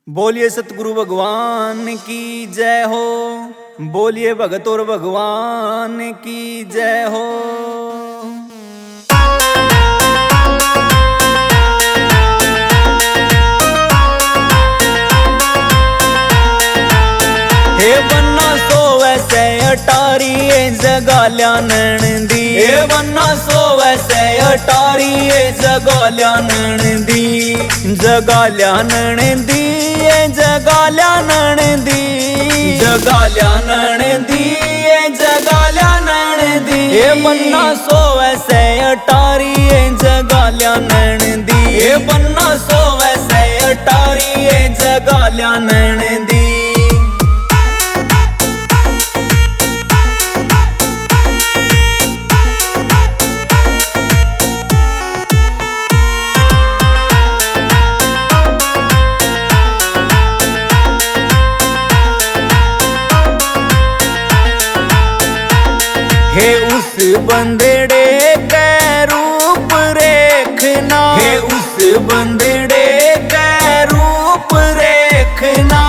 बोलिए सतगुरु भगवान की जय हो। बोलिए भगत और भगवान की जय हो। हे बन्ना सोवे से अटारी जगाल्या नंदी। हे बन्ना सोवे से अटारी जगाल्या नंदी। जगाल्या नंदी जगाल्या नंदी। जगाल्या नंदी जगाल्या नंदी। हे बन्ना सोवे से अटारी जगाल्या नंदी। हे बन्ना सोवे से अटारी जगाल्या नंदी। हे उस बंदड़े के रूप रेखना। हे उस बंदड़े के रूप रेखना।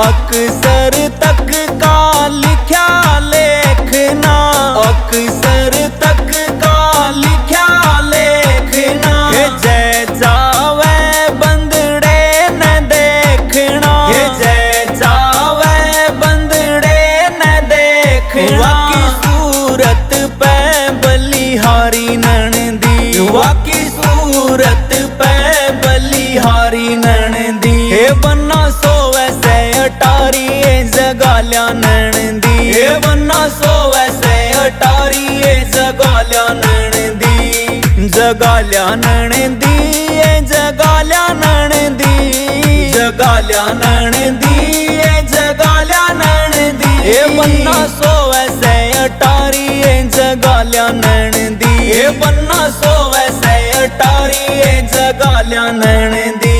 अक्सर तक का लिखा लेखना। अक्सर तक का लिखा लेखना। हे जय जावे बंदड़े न देखना। हे जय जावे बंदड़े न देखना। सूरत पे बलिहारी नंदी। वाकी सूरत पे बलिहारी नंदी। हे बन्ना सोवे से अटारी जगाल्या नंदी। हे बन्ना सोवे से अटारी जगाल्या नंदी। जगाल्या नंदी जगाल्या नंदी। जगाल्या नंदी जगाल्या नंदी। हे बन्ना सोवे से अटारी जगाल्या नंदी। हे बन्ना सोवे से अटारी जगाल्या नंदी।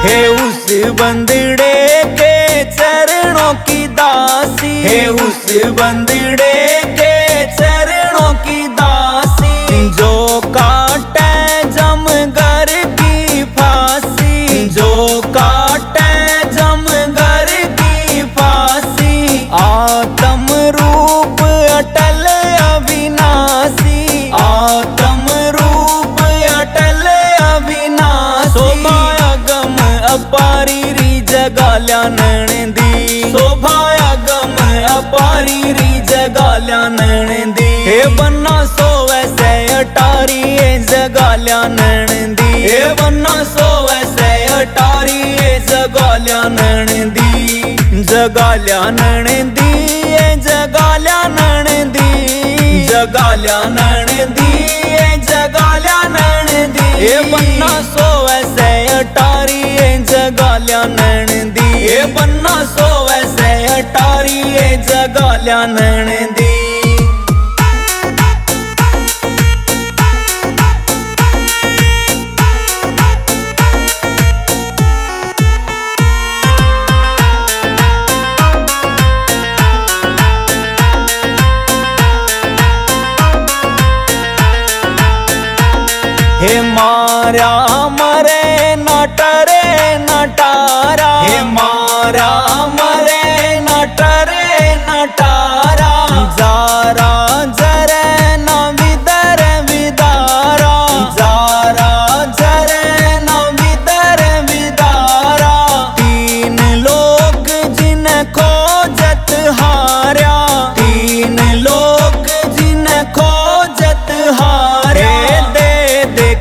हे उस बंदड़े के चरणों की दासी। हे उस बंदड़े के चरणों की दासी। जो काटे जमगर की फांसी। जो काटे जमगर की फांसी। आत्म रूप अटल अविनाशी। आत्म रूप अटल अविनाशी। अपारी री जगाल्या नंदी। शोभाया गम अपारी री जगाल्या नंदी। हे बन्ना सोवे से अटारी जगाल्या नंदी। हे बन्ना सोवे से अटारी जगाल्या नंदी। जगाल्या नंदी जगाल्या नंदी। जगाल्या नंदी जगाल्या नंदी। हे बन्ना सोवे से अटारी जगाल्या नंदी। हे बन्ना सोवे से अटारी जगाल्या नंदी। हे मारा मरे नटरे नटारा। हे मारा मरे नटरे नटारा। जारा जरे न विदर विदारा। जारा जरे न विदर विदारा। तीन लोग जिन खोजत हार्या। तीन लोग जिन खोजत हार्या।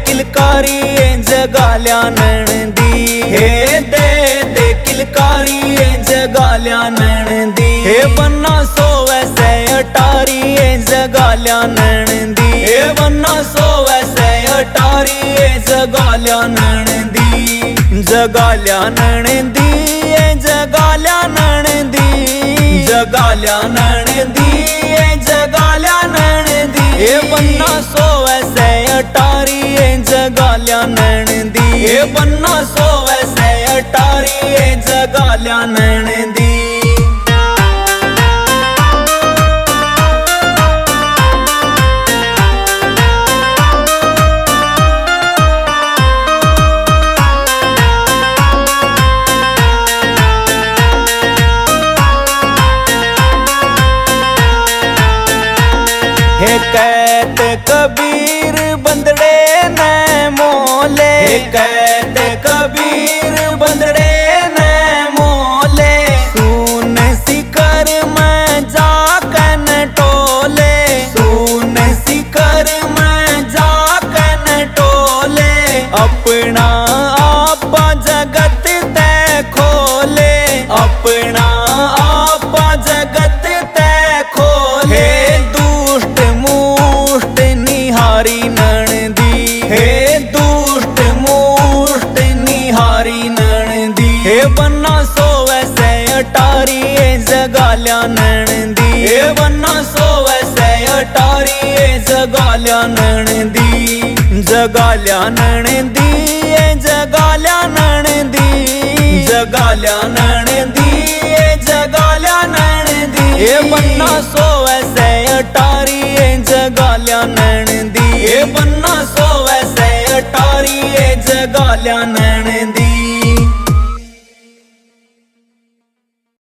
किलकारी जगाल्या नंदी। हे दे किलकारी जगाल्या नंदी। हे बन्ना सोवे से अटारी जगाल्या नंदी। हे बन्ना सोवे से अटारी जगाल्या नंदी। जगाल्या नंदी जगाल्या नंदी। जगाल्या नंदी जगाल्या नंदी। हे बन्ना सोवे से अटारी जगाल्या कहते कबीर बंदड़े ने मोले, सुन सिकर में जाकन टोले, सुन सिकर में जाकन टोले, अपना आप जगत ते खोले, अपना आप जगत ते खोले। हे दुष्ट मुष्ट निहारी नंदी, हे दुष्ट मुष्ट निहारी नंदी, हे बन्ना सोवे से अटारी जगाल्या नंदी, हे बन्ना सोवे से अटारी जगाल्या नंदी, जगाल्या नंदी, जगाल्या नंदी, जगाल्या नंदी, जगाल्या नंदी, हे बन्ना सोवे से अटारी जगाल्या नंदी, हे बन्ना सोवे से अटारी जगाल्या नंदी।